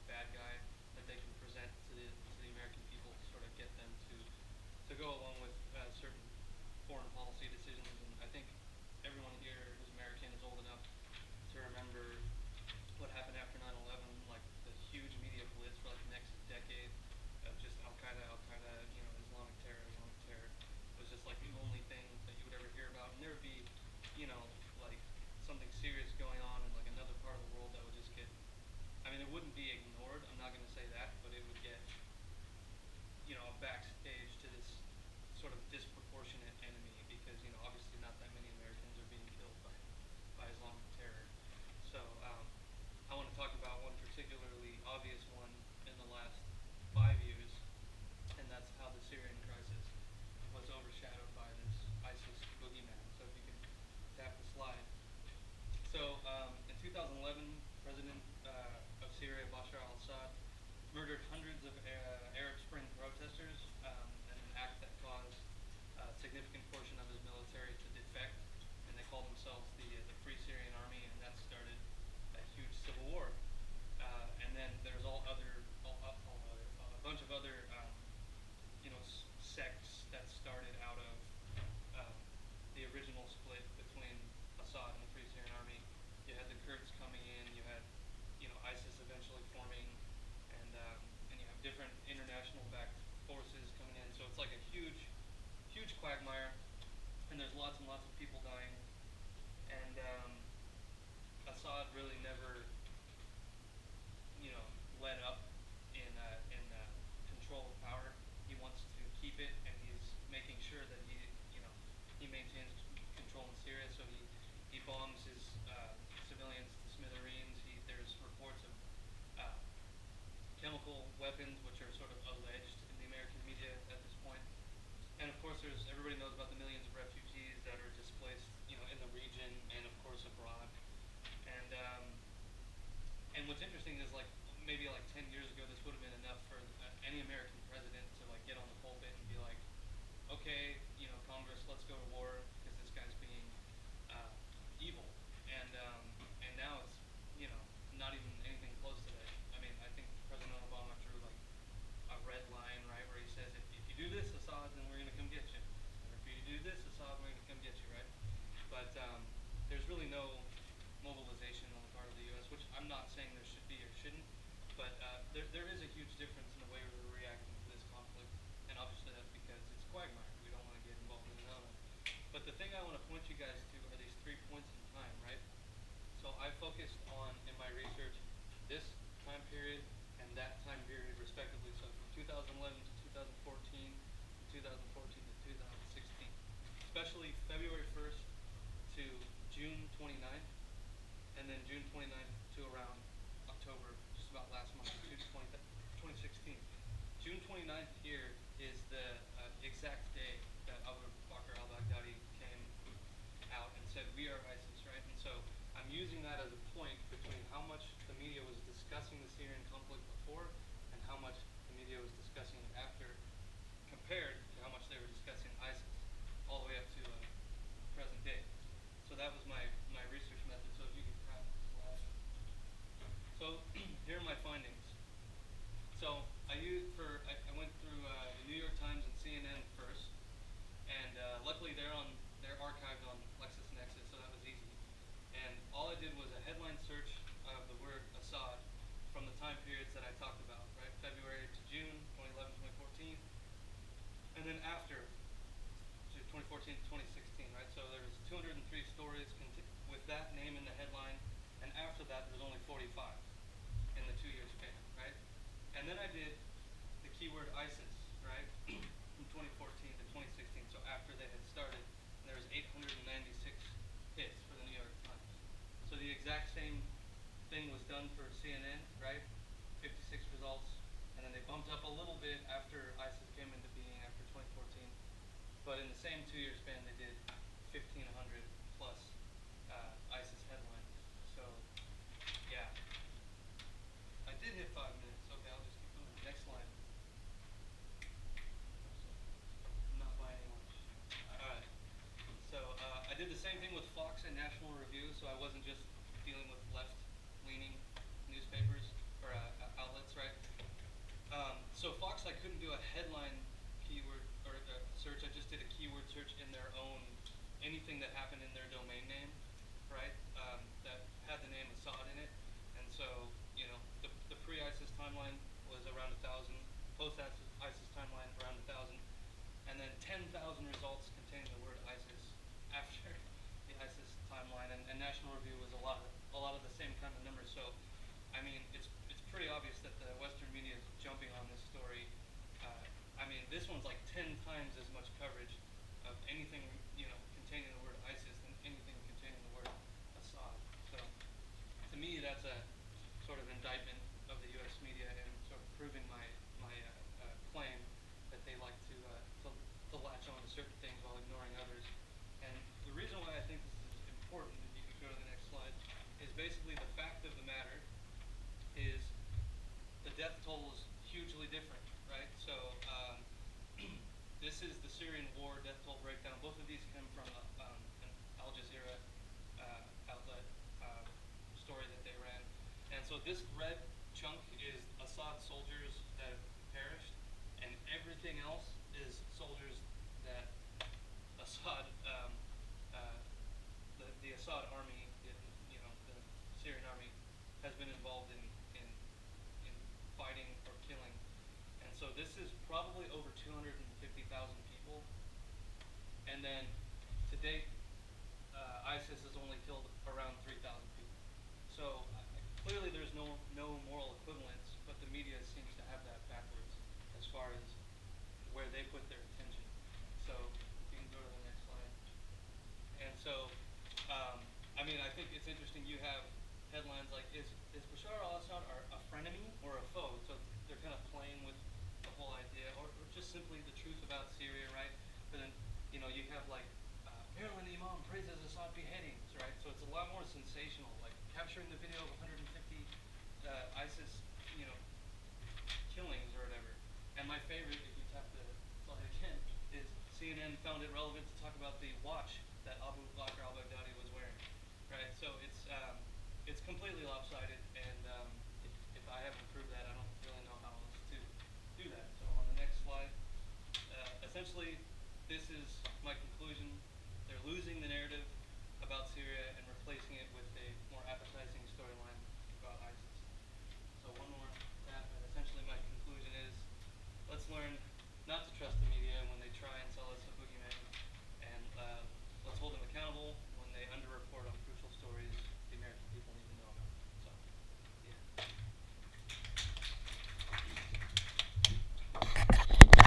bad guy that they can present to the American people to sort of get them to go along with certain foreign policy decisions. And I think everyone here who's American is old enough to remember what happened after 9/11, like the huge media blitz for like the next decade of just Al Qaeda, Al Qaeda, Islamic terror, Islamic terror. It was just like the only thing that you would ever hear about, and there would be, like something serious going on in like another part of the world that would just get. I mean, it wouldn't be ignored. I'm not going to say that, but it would get, a backstage to this sort of disproportionate enemy because obviously not that many Americans are being killed by Islamic terror. So I want to talk about one particularly obvious one in the last 5 years, and that's how the Syrian crisis was overshadowed by this ISIS boogeyman. So if you can tap the slide. So in 2011, President of Syria, Bashar al-Assad, murdered hundreds of Arab Spring protesters in an act that caused a significant portion of his military to defect, and they called themselves the Free Syrian Army, and that started a huge civil war. And then there's a bunch of other sects that started out of the original split between Assad and the Free Syrian Army. You had the Kurds coming in, you had ISIS eventually forming, and you have different international backed forces coming in. So it's like a huge, huge quagmire, and there's lots and lots of people dying. And Assad really never, let up in control of power. He wants to keep it, and he's making sure that he maintains control in Syria. So he bombs his civilians to smithereens. There's reports of chemical weapons, which are sort of alleged in the American media at this point. And of course, everybody knows about the millions of refugees that are displaced, in the region and of course abroad. And what's interesting is like maybe like 10 years ago, this would have been enough for any American president to like get on the pulpit and be like, okay, Congress, let's go to war because this guy's being evil. And now it's not even anything close to that. I mean, I think President Obama drew like a red line, right, where he says, if you do this, Assad, then we're going to come get you. And if you do this, Assad, we're going to come get you, right? But there's really no mobilization on the part of the U.S., which I'm not saying there should be or shouldn't, but there is a huge difference in the way we're reacting to this conflict, and obviously that's because it's quagmire. We don't want to get involved in another one. But the thing I want to point you guys to are these 3 points in time, right? So I focused on, in my research, this time period and that time period respectively. So from 2011 to 2014, from 2014 to 2016, especially February 1st to June 29th, and then June 29th to around October, just about last month, 2016. June 29th here is the exact day that Abu Bakr al-Baghdadi came out and said, we are ISIS, right? And so I'm using that as a point between how much the media was discussing the Syrian conflict before and how much the media was discussing it after, compared to how much they were discussing ISIS, all the way up to present day. So that was my research method. So if you could grab the slide. So here are my findings. So I went through the New York Times and CNN first, and luckily they're archived on LexisNexis, so that was easy. And all I did was a headline search of the word Assad from the time periods that I talked about, right? February to June, 2011, 2014, and then after 2014 to 2016, right? So there was 203 stories with that name in the headline, and after that there's only 45 in the 2-year span, right? And then I did the keyword ISIS, right? From 2014 to 2016, so after they had started, and there was 896 hits for the New York Times. So the exact same thing was done for CNN, right? 56 results, and then they bumped up a little bit after ISIS came into being after 2014. But in the same 2-year span, they did 1,500 plus ISIS headlines. So, yeah. I did hit 5 minutes. Okay, I'll just keep moving. Next slide. I'm not buying any lunch. All right. So I did the same thing with Fox and National Review. So I wasn't just dealing with left-leaning newspapers or outlets. So Fox, I couldn't do a headline keyword or search. I just did a keyword search in their own, anything that happened in their domain name, right? That had the name Assad in it. And so, you know, the pre-ISIS timeline was around 1,000, post-ISIS timeline around 1,000, and then 10,000 results containing the word ISIS after the ISIS timeline. And National Review was a lot of the same kind of numbers. So, I mean, it's pretty obvious that the Western media is jumping on this story. I mean, this one's like 10 times as much coverage of anything, you know, containing the word ISIS than anything containing the word Assad. So, to me, that's a sort of indictment of the U.S. media and sort of proving my claim that they like to latch on to certain things while ignoring others. And the reason why I think this is important, if you could go to the next slide, is basically the fact of the matter is the death toll is hugely different, right? So this is the Syrian war death toll breakdown. Both of these come from an Al Jazeera outlet story that they ran. And so this red chunk is Assad soldiers that have perished, and everything else is soldiers that Assad, the Assad army, you know, the Syrian army, has been involved in fighting or killing. And so this is probably over 250,000 people. And then to date, ISIS has only killed around 3,000 people. So clearly there's no moral equivalence, but the media seems to have that backwards as far as where they put their attention. So you can go to the next slide. And so, I mean, I think it's interesting. You have headlines like, is Bashar al-Assad a frenemy or a foe? So they're kind of playing with the whole idea, or just simply the truth about Syria, right? But then, you know, you have like, Maryland Imam praises Assad beheadings, right? So it's a lot more sensational, like capturing the video of 150 ISIS, you know, killings or whatever. And my favorite, if you tap the slide again, is CNN found it relevant to talk about the watch that Abu Bakr al-Baghdadi